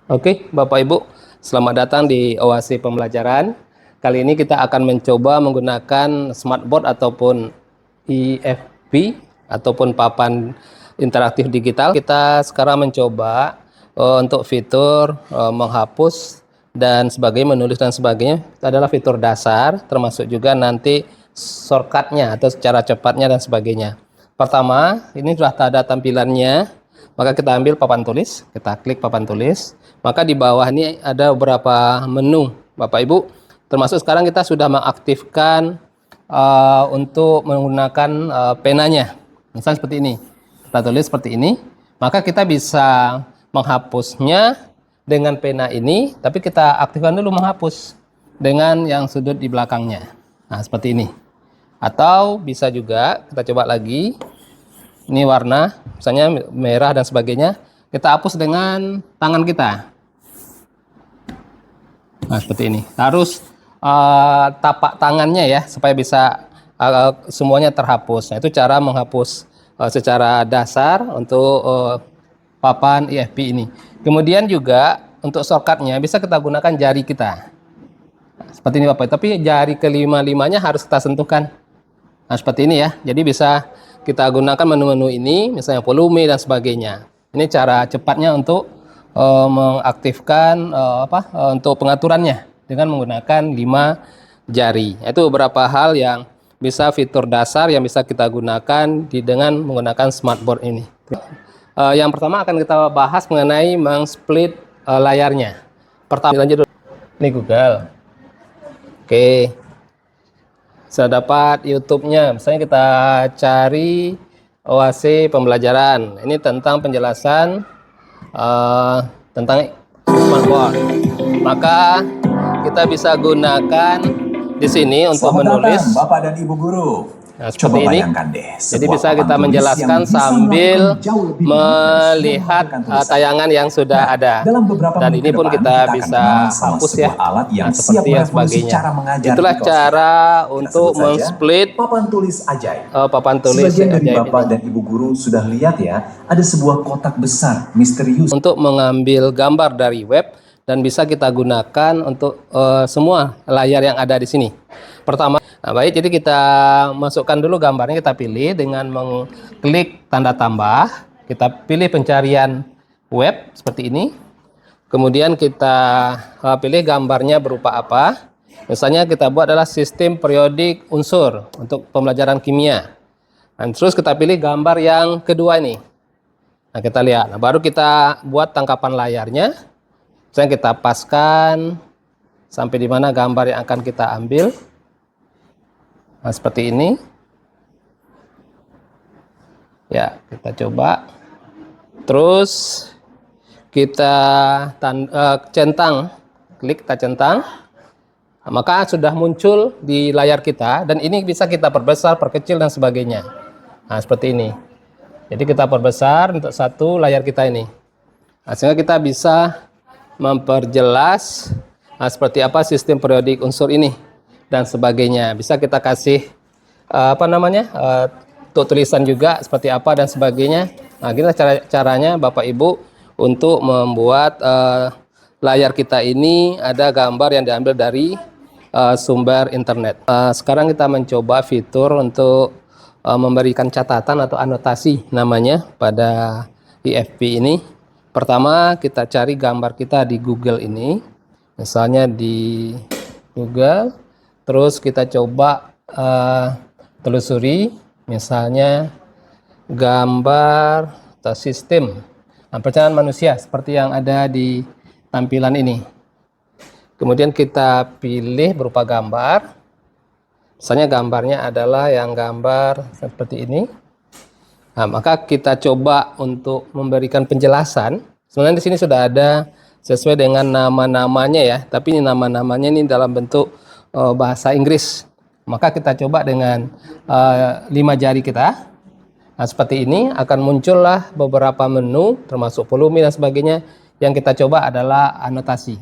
Oke, Bapak Ibu, selamat datang di Oasi Pembelajaran. Kali ini kita akan mencoba menggunakan smartboard ataupun IFP ataupun papan interaktif digital. Kita sekarang mencoba untuk fitur menghapus dan sebagainya, menulis dan sebagainya. Itu adalah fitur dasar, termasuk juga nanti shortcutnya atau cara cepatnya dan sebagainya. Pertama, ini sudah ada tampilannya. Maka kita ambil papan tulis, kita klik papan tulis. Maka di bawah ini ada beberapa menu, Bapak Ibu. Termasuk sekarang kita sudah mengaktifkan untuk menggunakan penanya. Misalnya seperti ini. Kita tulis seperti ini. Maka kita bisa menghapusnya dengan pena ini, tapi kita aktifkan dulu menghapus dengan yang sudut di belakangnya. Nah, seperti ini. Atau bisa juga kita coba lagi. Ini warna, misalnya merah dan sebagainya. Kita hapus dengan tangan kita. Nah, seperti ini. Harus tapak tangannya ya, supaya bisa semuanya terhapus. Nah, itu cara menghapus secara dasar untuk papan IFP ini. Kemudian juga untuk shortcutnya bisa kita gunakan jari kita. Nah, seperti ini Bapak. Tapi jari kelima-limanya harus kita sentuhkan. Nah, seperti ini ya. Jadi bisa kita gunakan menu-menu ini, misalnya volume dan sebagainya. Ini cara cepatnya untuk mengaktifkan untuk pengaturannya dengan menggunakan 5 jari. Itu beberapa hal yang bisa fitur dasar yang bisa kita gunakan dengan menggunakan smartboard ini. Yang pertama akan kita bahas mengenai meng-split layarnya. Pertama lanjut dulu. Ini Google. Oke. Saya dapat YouTube-nya. Misalnya kita cari Oasi Pembelajaran. Ini tentang penjelasan tentang smartboard. Maka kita bisa gunakan di sini untuk menulis. Bapak dan Ibu Guru. Nah, seperti ini. Deh, jadi bisa kita menjelaskan sambil melihat tayangan yang sudah ada. Dan ini pun kita bisa hapus ya. Alat yang seperti yang sebagainya. Itulah cara untuk men-split papan tulis ajaib. Papan tulis Sebagian dari Bapak dan Ibu Guru sudah lihat ya, ada sebuah kotak besar misterius untuk mengambil gambar dari web dan bisa kita gunakan untuk semua layar yang ada di sini. Pertama, baik, jadi kita masukkan dulu gambarnya, kita pilih dengan mengklik tanda tambah, kita pilih pencarian web seperti ini. Kemudian kita pilih gambarnya berupa apa. Misalnya kita buat adalah sistem periodik unsur untuk pembelajaran kimia. Dan terus kita pilih gambar yang kedua ini. Nah, kita lihat. Nah, baru kita buat tangkapan layarnya. Misalnya kita paskan sampai di mana gambar yang akan kita ambil. Nah, seperti ini. Ya, kita coba. Terus kita centang, klik, kita centang. Nah, maka sudah muncul di layar kita dan ini bisa kita perbesar, perkecil dan sebagainya. Nah, seperti ini. Jadi kita perbesar untuk satu layar kita ini. Nah, sehingga kita bisa memperjelas seperti apa sistem periodik unsur ini dan sebagainya. Bisa kita kasih untuk tulisan juga seperti apa dan sebagainya. Nah, gini caranya Bapak Ibu untuk membuat layar kita ini ada gambar yang diambil dari sumber internet. Sekarang kita mencoba fitur untuk memberikan catatan atau anotasi namanya pada IFP ini. Pertama kita cari gambar kita di Google ini. Misalnya di Google. Terus kita coba telusuri misalnya gambar atau sistem pencernaan manusia seperti yang ada di tampilan ini. Kemudian kita pilih berupa gambar. Misalnya gambarnya adalah yang gambar seperti ini. Nah, maka kita coba untuk memberikan penjelasan. Sebenarnya di sini sudah ada sesuai dengan nama-namanya ya, tapi ini nama-namanya ini dalam bentuk bahasa Inggris. Maka kita coba dengan 5 jari kita. Nah, seperti ini akan muncullah beberapa menu termasuk volume dan sebagainya. Yang kita coba adalah anotasi.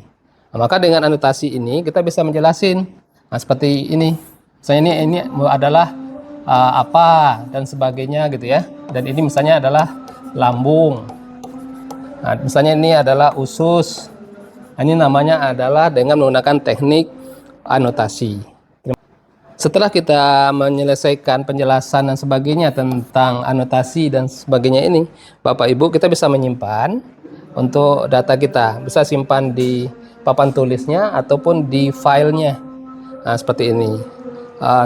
Nah, maka dengan anotasi ini kita bisa menjelasin. Nah, seperti ini. Misalnya ini adalah apa dan sebagainya gitu ya. Dan ini misalnya adalah lambung. Nah, misalnya ini adalah usus. Ini namanya adalah dengan menggunakan teknik anotasi. Setelah kita menyelesaikan penjelasan dan sebagainya tentang anotasi dan sebagainya ini, Bapak Ibu, kita bisa menyimpan untuk data kita. Bisa simpan di papan tulisnya ataupun di filenya. Nah, seperti ini.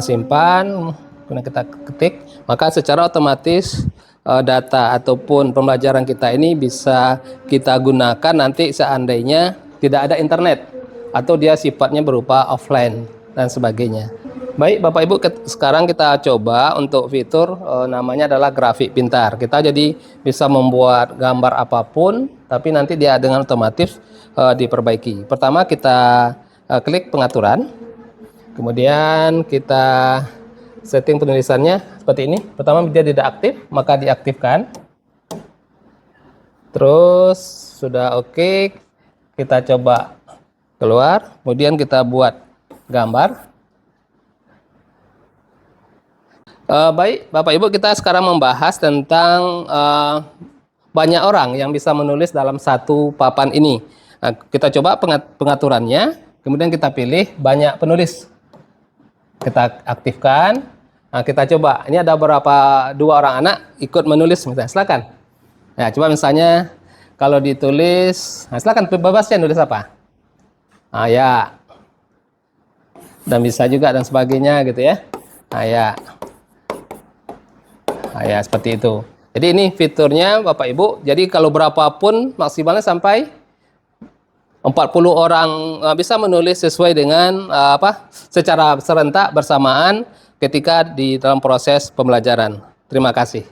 Simpan, kemudian kita ketik, maka secara otomatis data ataupun pembelajaran kita ini bisa kita gunakan nanti seandainya tidak ada internet atau dia sifatnya berupa offline dan sebagainya. Baik Bapak Ibu, sekarang kita coba untuk fitur namanya adalah grafik pintar. Kita jadi bisa membuat gambar apapun, tapi nanti dia dengan otomatis diperbaiki. Pertama kita klik pengaturan, kemudian kita setting penulisannya seperti ini. Pertama dia tidak aktif, maka diaktifkan. Terus sudah oke, kita coba keluar, kemudian kita buat gambar. Baik, Bapak Ibu, kita sekarang membahas tentang banyak orang yang bisa menulis dalam satu papan ini. Nah, kita coba pengaturannya, kemudian kita pilih banyak penulis. Kita aktifkan. Nah, kita coba. Ini ada dua orang anak ikut menulis, misalnya. Silakan. Nah, coba misalnya kalau ditulis, nah silakan bebasnya nulis apa? Nah, ya. Dan bisa juga dan sebagainya gitu ya. Nah, ya. Nah, ya seperti itu. Jadi ini fiturnya Bapak Ibu. Jadi kalau berapapun maksimalnya sampai 40 orang bisa menulis sesuai dengan secara serentak bersamaan ketika di dalam proses pembelajaran. Terima kasih.